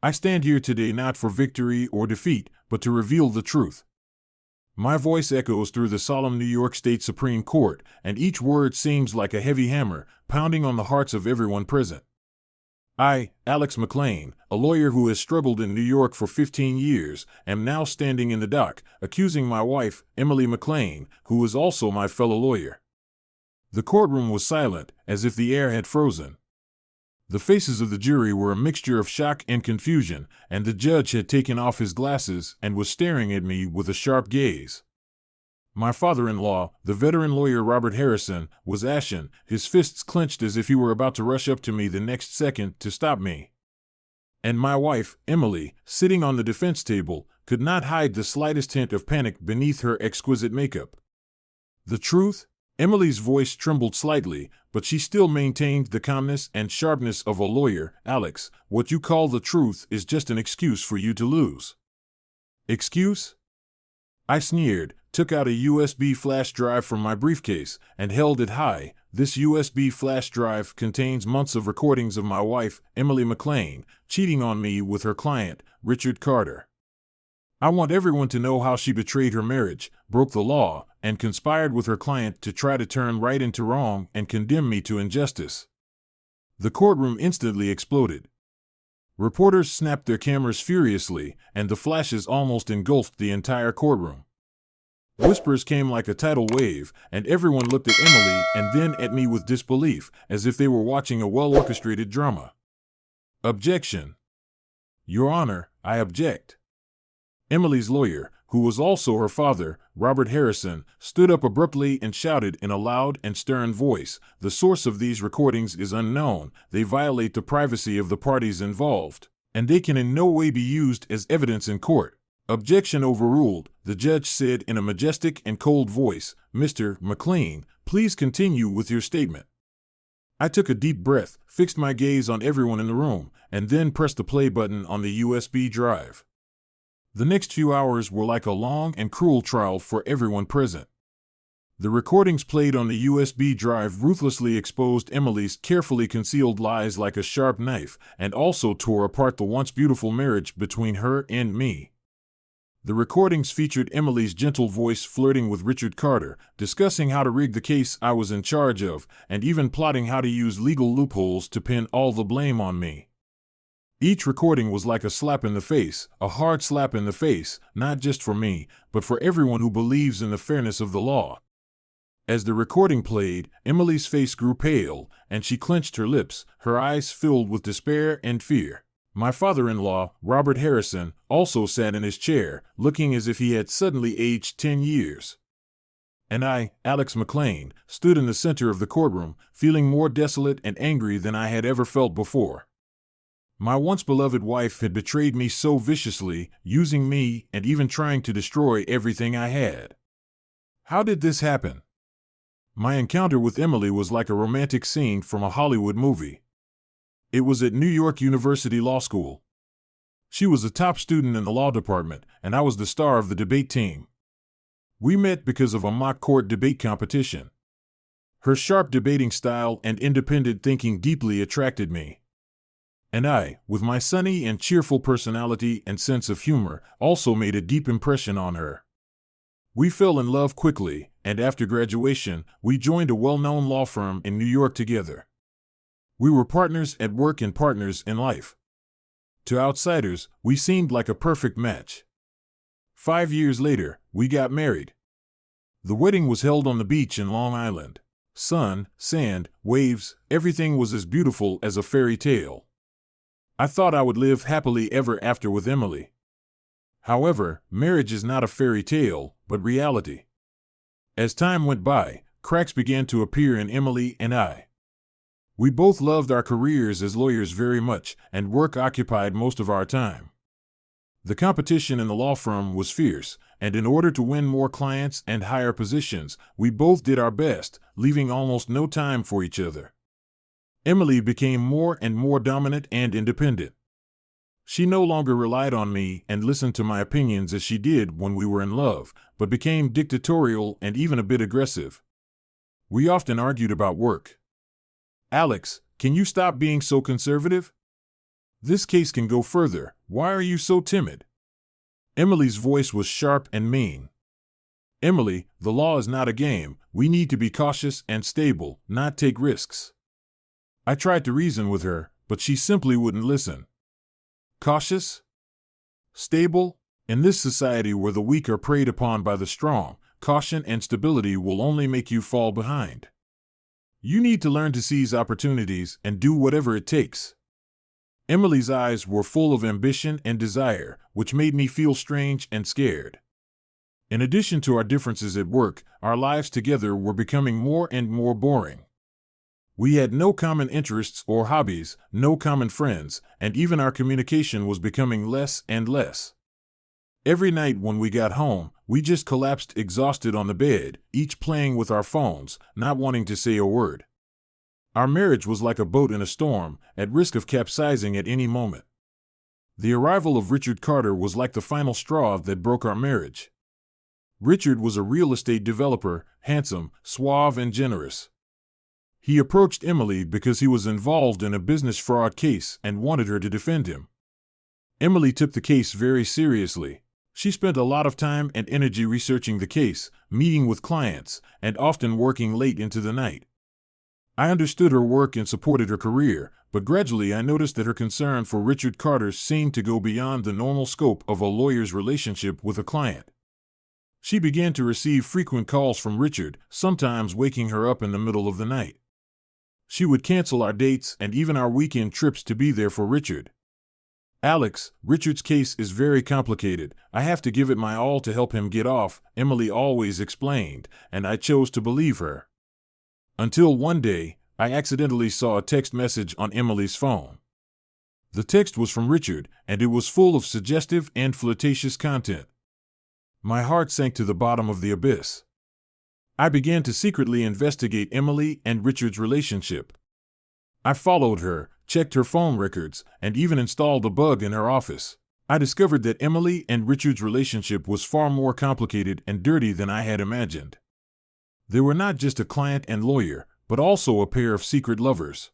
I stand here today not for victory or defeat, but to reveal the truth. My voice echoes through the solemn New York State Supreme Court, and each word seems like a heavy hammer, pounding on the hearts of everyone present. I, Alex McLean, a lawyer who has struggled in New York for 15 years, am now standing in the dock, accusing my wife, Emily McLean, who is also my fellow lawyer. The courtroom was silent, as if the air had frozen. The faces of the jury were a mixture of shock and confusion, and the judge had taken off his glasses and was staring at me with a sharp gaze. My father-in-law, the veteran lawyer Robert Harrison, was ashen, his fists clenched as if he were about to rush up to me the next second to stop me. And my wife, Emily, sitting on the defense table, could not hide the slightest hint of panic beneath her exquisite makeup. The truth? Emily's voice trembled slightly, but she still maintained the calmness and sharpness of a lawyer. Alex, what you call the truth is just an excuse for you to lose. Excuse? I sneered, took out a USB flash drive from my briefcase, and held it high. This USB flash drive contains months of recordings of my wife, Emily McLean, cheating on me with her client, Richard Carter. I want everyone to know how she betrayed her marriage, broke the law, and conspired with her client to try to turn right into wrong and condemn me to injustice. The courtroom instantly exploded. Reporters snapped their cameras furiously, and the flashes almost engulfed the entire courtroom. Whispers came like a tidal wave, and everyone looked at Emily and then at me with disbelief, as if they were watching a well-orchestrated drama. Objection. Your Honor, I object. Emily's lawyer, who was also her father, Robert Harrison, stood up abruptly and shouted in a loud and stern voice, "The source of these recordings is unknown, they violate the privacy of the parties involved, and they can in no way be used as evidence in court." Objection overruled, the judge said in a majestic and cold voice, "Mr. McLean, please continue with your statement." I took a deep breath, fixed my gaze on everyone in the room, and then pressed the play button on the USB drive. The next few hours were like a long and cruel trial for everyone present. The recordings played on the USB drive ruthlessly exposed Emily's carefully concealed lies like a sharp knife, and also tore apart the once beautiful marriage between her and me. The recordings featured Emily's gentle voice flirting with Richard Carter, discussing how to rig the case I was in charge of, and even plotting how to use legal loopholes to pin all the blame on me. Each recording was like a slap in the face, a hard slap in the face, not just for me, but for everyone who believes in the fairness of the law. As the recording played, Emily's face grew pale, and she clenched her lips, her eyes filled with despair and fear. My father-in-law, Robert Harrison, also sat in his chair, looking as if he had suddenly aged 10 years. And I, Alex McLean, stood in the center of the courtroom, feeling more desolate and angry than I had ever felt before. My once beloved wife had betrayed me so viciously, using me and even trying to destroy everything I had. How did this happen? My encounter with Emily was like a romantic scene from a Hollywood movie. It was at New York University Law School. She was a top student in the law department, and I was the star of the debate team. We met because of a mock court debate competition. Her sharp debating style and independent thinking deeply attracted me. And I, with my sunny and cheerful personality and sense of humor, also made a deep impression on her. We fell in love quickly, and after graduation, we joined a well-known law firm in New York together. We were partners at work and partners in life. To outsiders, we seemed like a perfect match. 5 years later, we got married. The wedding was held on the beach in Long Island. Sun, sand, waves, everything was as beautiful as a fairy tale. I thought I would live happily ever after with Emily. However, marriage is not a fairy tale, but reality. As time went by, cracks began to appear in Emily and I. We both loved our careers as lawyers very much, and work occupied most of our time. The competition in the law firm was fierce, and in order to win more clients and higher positions, we both did our best, leaving almost no time for each other. Emily became more and more dominant and independent. She no longer relied on me and listened to my opinions as she did when we were in love, but became dictatorial and even a bit aggressive. We often argued about work. "Alex, can you stop being so conservative?" This case can go further. Why are you so timid? Emily's voice was sharp and mean. Emily, the law is not a game. We need to be cautious and stable, not take risks. I tried to reason with her, but she simply wouldn't listen. Cautious? Stable? In this society where the weak are preyed upon by the strong, caution and stability will only make you fall behind. You need to learn to seize opportunities and do whatever it takes. Emily's eyes were full of ambition and desire, which made me feel strange and scared. In addition to our differences at work, our lives together were becoming more and more boring. We had no common interests or hobbies, no common friends, and even our communication was becoming less and less. Every night when we got home, we just collapsed exhausted on the bed, each playing with our phones, not wanting to say a word. Our marriage was like a boat in a storm, at risk of capsizing at any moment. The arrival of Richard Carter was like the final straw that broke our marriage. Richard was a real estate developer, handsome, suave, and generous. He approached Emily because he was involved in a business fraud case and wanted her to defend him. Emily took the case very seriously. She spent a lot of time and energy researching the case, meeting with clients, and often working late into the night. I understood her work and supported her career, but gradually I noticed that her concern for Richard Carter seemed to go beyond the normal scope of a lawyer's relationship with a client. She began to receive frequent calls from Richard, sometimes waking her up in the middle of the night. She would cancel our dates and even our weekend trips to be there for Richard. Alex, Richard's case is very complicated. I have to give it my all to help him get off, Emily always explained, and I chose to believe her. Until one day, I accidentally saw a text message on Emily's phone. The text was from Richard, and it was full of suggestive and flirtatious content. My heart sank to the bottom of the abyss. I began to secretly investigate Emily and Richard's relationship. I followed her, checked her phone records, and even installed a bug in her office. I discovered that Emily and Richard's relationship was far more complicated and dirty than I had imagined. They were not just a client and lawyer, but also a pair of secret lovers.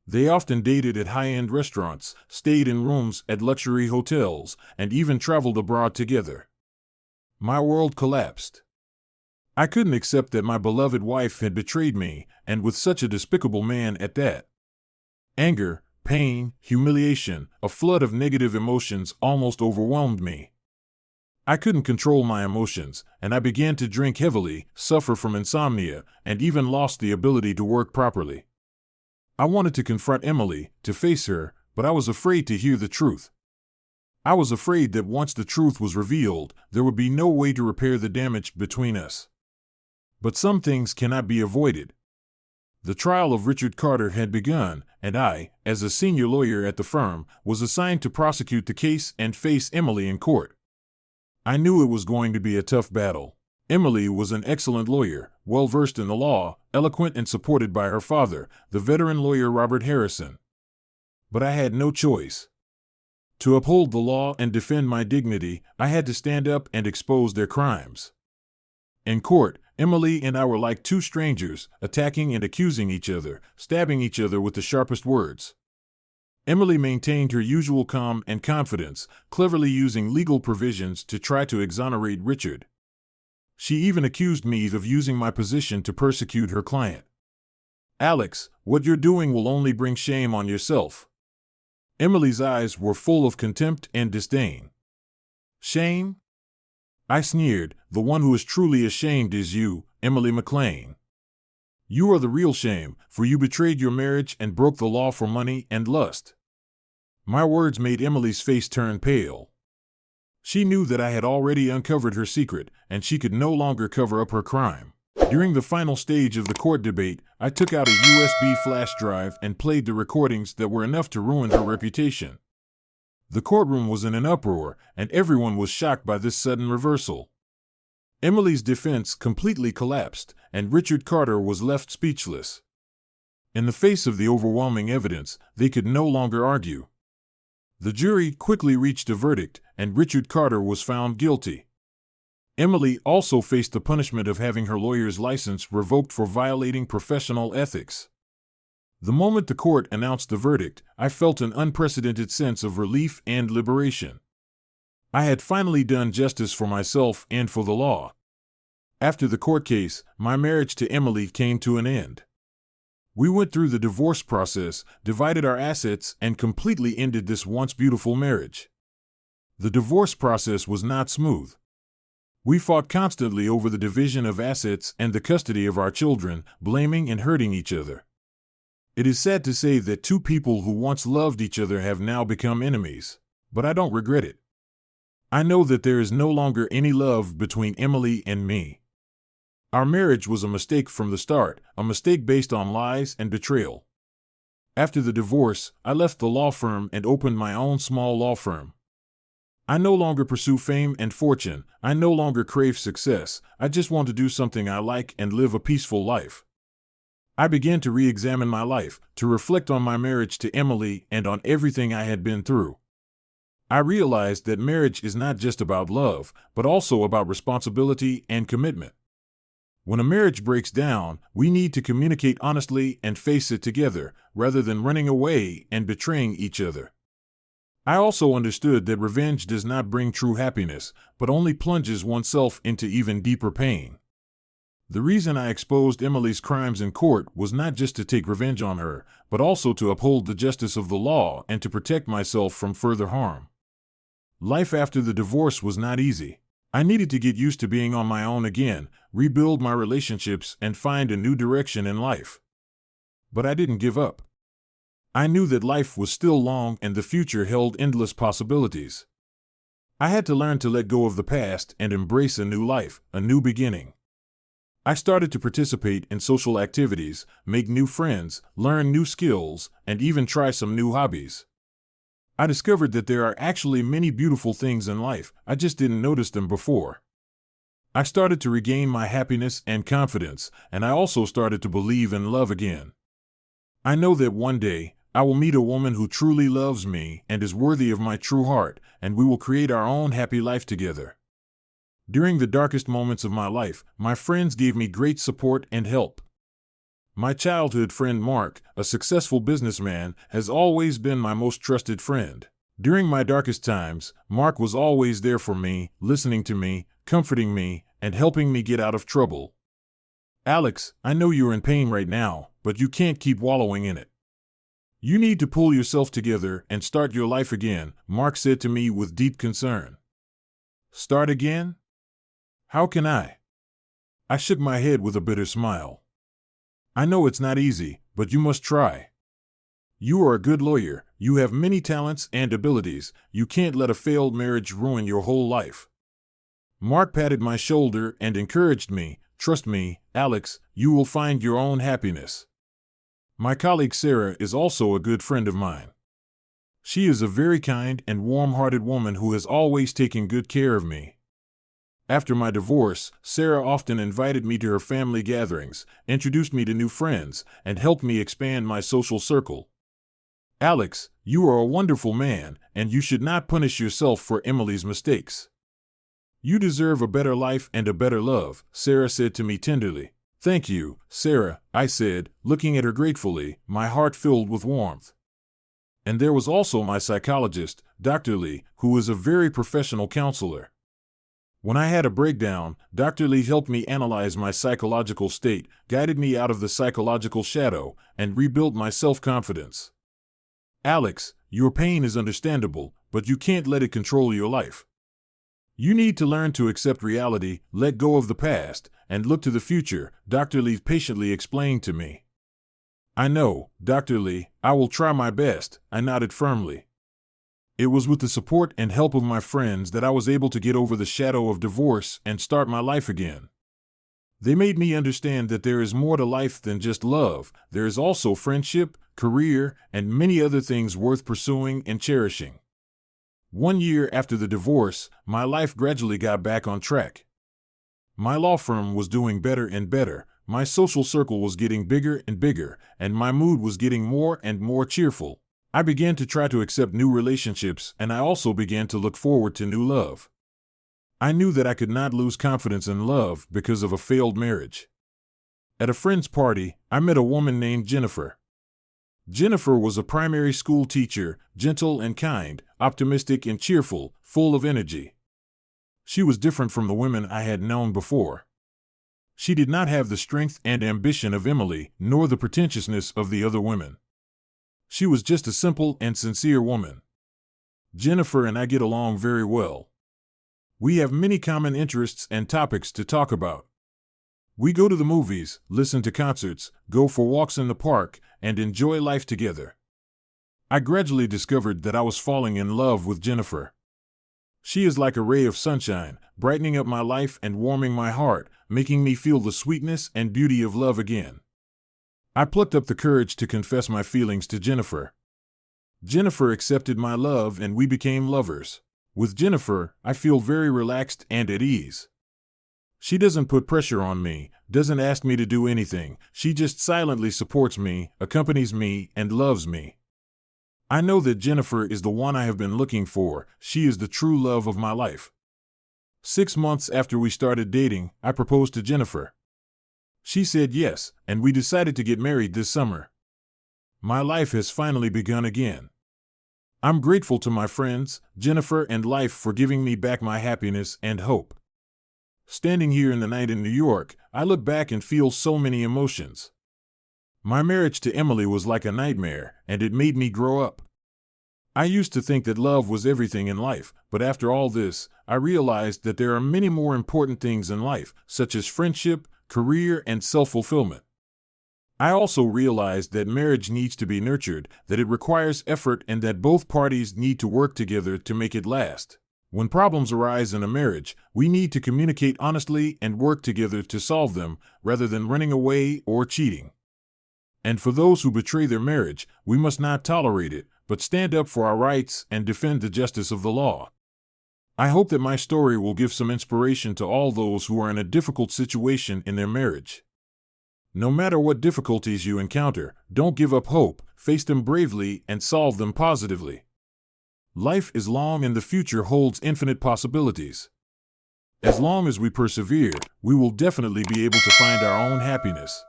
They often dated at high-end restaurants, stayed in rooms at luxury hotels, and even traveled abroad together. My world collapsed. I couldn't accept that my beloved wife had betrayed me, and with such a despicable man at that. Anger, pain, humiliation, a flood of negative emotions almost overwhelmed me. I couldn't control my emotions, and I began to drink heavily, suffer from insomnia, and even lost the ability to work properly. I wanted to confront Emily, to face her, but I was afraid to hear the truth. I was afraid that once the truth was revealed, there would be no way to repair the damage between us. But some things cannot be avoided. The trial of Richard Carter had begun, and I, as a senior lawyer at the firm, was assigned to prosecute the case and face Emily in court. I knew it was going to be a tough battle. Emily was an excellent lawyer, well-versed in the law, eloquent and supported by her father, the veteran lawyer Robert Harrison. But I had no choice. To uphold the law and defend my dignity, I had to stand up and expose their crimes. In court, Emily and I were like two strangers, attacking and accusing each other, stabbing each other with the sharpest words. Emily maintained her usual calm and confidence, cleverly using legal provisions to try to exonerate Richard. She even accused me of using my position to persecute her client. Alex, what you're doing will only bring shame on yourself. Emily's eyes were full of contempt and disdain. Shame? I sneered. The one who is truly ashamed is you, Emily McLean. You are the real shame, for you betrayed your marriage and broke the law for money and lust. My words made Emily's face turn pale. She knew that I had already uncovered her secret, and she could no longer cover up her crime. During the final stage of the court debate, I took out a USB flash drive and played the recordings that were enough to ruin her reputation. The courtroom was in an uproar, and everyone was shocked by this sudden reversal. Emily's defense completely collapsed, and Richard Carter was left speechless. In the face of the overwhelming evidence, they could no longer argue. The jury quickly reached a verdict, and Richard Carter was found guilty. Emily also faced the punishment of having her lawyer's license revoked for violating professional ethics. The moment the court announced the verdict, I felt an unprecedented sense of relief and liberation. I had finally done justice for myself and for the law. After the court case, my marriage to Emily came to an end. We went through the divorce process, divided our assets, and completely ended this once beautiful marriage. The divorce process was not smooth. We fought constantly over the division of assets and the custody of our children, blaming and hurting each other. It is sad to say that two people who once loved each other have now become enemies, but I don't regret it. I know that there is no longer any love between Emily and me. Our marriage was a mistake from the start, a mistake based on lies and betrayal. After the divorce, I left the law firm and opened my own small law firm. I no longer pursue fame and fortune. I no longer crave success. I just want to do something I like and live a peaceful life. I began to re-examine my life, to reflect on my marriage to Emily and on everything I had been through. I realized that marriage is not just about love, but also about responsibility and commitment. When a marriage breaks down, we need to communicate honestly and face it together, rather than running away and betraying each other. I also understood that revenge does not bring true happiness, but only plunges oneself into even deeper pain. The reason I exposed Emily's crimes in court was not just to take revenge on her, but also to uphold the justice of the law and to protect myself from further harm. Life after the divorce was not easy. I needed to get used to being on my own again, rebuild my relationships, and find a new direction in life. But I didn't give up. I knew that life was still long and the future held endless possibilities. I had to learn to let go of the past and embrace a new life, a new beginning. I started to participate in social activities, make new friends, learn new skills, and even try some new hobbies. I discovered that there are actually many beautiful things in life, I just didn't notice them before. I started to regain my happiness and confidence, and I also started to believe in love again. I know that one day, I will meet a woman who truly loves me and is worthy of my true heart, and we will create our own happy life together. During the darkest moments of my life, my friends gave me great support and help. My childhood friend Mark, a successful businessman, has always been my most trusted friend. During my darkest times, Mark was always there for me, listening to me, comforting me, and helping me get out of trouble. Alex, I know you're in pain right now, but you can't keep wallowing in it. You need to pull yourself together and start your life again, Mark said to me with deep concern. Start again? How can I? I shook my head with a bitter smile. I know it's not easy, but you must try. You are a good lawyer, you have many talents and abilities, you can't let a failed marriage ruin your whole life. Mark patted my shoulder and encouraged me, trust me, Alex, you will find your own happiness. My colleague Sarah is also a good friend of mine. She is a very kind and warm-hearted woman who has always taken good care of me. After my divorce, Sarah often invited me to her family gatherings, introduced me to new friends, and helped me expand my social circle. Alex, you are a wonderful man, and you should not punish yourself for Emily's mistakes. You deserve a better life and a better love, Sarah said to me tenderly. Thank you, Sarah, I said, looking at her gratefully, my heart filled with warmth. And there was also my psychologist, Dr. Lee, who is a very professional counselor. When I had a breakdown, Dr. Lee helped me analyze my psychological state, guided me out of the psychological shadow, and rebuilt my self-confidence. Alex, your pain is understandable, but you can't let it control your life. You need to learn to accept reality, let go of the past, and look to the future, Dr. Lee patiently explained to me. I know, Dr. Lee, I will try my best, I nodded firmly. It was with the support and help of my friends that I was able to get over the shadow of divorce and start my life again. They made me understand that there is more to life than just love. There is also friendship, career, and many other things worth pursuing and cherishing. 1 year after the divorce, my life gradually got back on track. My law firm was doing better and better, my social circle was getting bigger and bigger, and my mood was getting more and more cheerful. I began to try to accept new relationships, and I also began to look forward to new love. I knew that I could not lose confidence in love because of a failed marriage. At a friend's party, I met a woman named Jennifer. Jennifer was a primary school teacher, gentle and kind, optimistic and cheerful, full of energy. She was different from the women I had known before. She did not have the strength and ambition of Emily, nor the pretentiousness of the other women. She was just a simple and sincere woman. Jennifer and I get along very well. We have many common interests and topics to talk about. We go to the movies, listen to concerts, go for walks in the park, and enjoy life together. I gradually discovered that I was falling in love with Jennifer. She is like a ray of sunshine, brightening up my life and warming my heart, making me feel the sweetness and beauty of love again. I plucked up the courage to confess my feelings to Jennifer. Jennifer accepted my love and we became lovers. With Jennifer, I feel very relaxed and at ease. She doesn't put pressure on me, doesn't ask me to do anything. She just silently supports me, accompanies me, and loves me. I know that Jennifer is the one I have been looking for. She is the true love of my life. 6 months after we started dating, I proposed to Jennifer. She said yes, and we decided to get married this summer. My life has finally begun again. I'm grateful to my friends, Jennifer and life for giving me back my happiness and hope. Standing here in the night in New York, I look back and feel so many emotions. My marriage to Emily was like a nightmare, and it made me grow up. I used to think that love was everything in life, but after all this, I realized that there are many more important things in life, such as friendship, career, and self-fulfillment. I also realized that marriage needs to be nurtured, that it requires effort, and that both parties need to work together to make it last. When problems arise in a marriage, we need to communicate honestly and work together to solve them, rather than running away or cheating. And for those who betray their marriage, we must not tolerate it, but stand up for our rights and defend the justice of the law. I hope that my story will give some inspiration to all those who are in a difficult situation in their marriage. No matter what difficulties you encounter, don't give up hope, face them bravely, and solve them positively. Life is long and the future holds infinite possibilities. As long as we persevere, we will definitely be able to find our own happiness.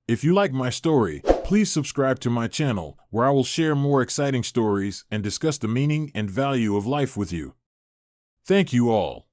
If you like my story, please subscribe to my channel, where I will share more exciting stories and discuss the meaning and value of life with you. Thank you all.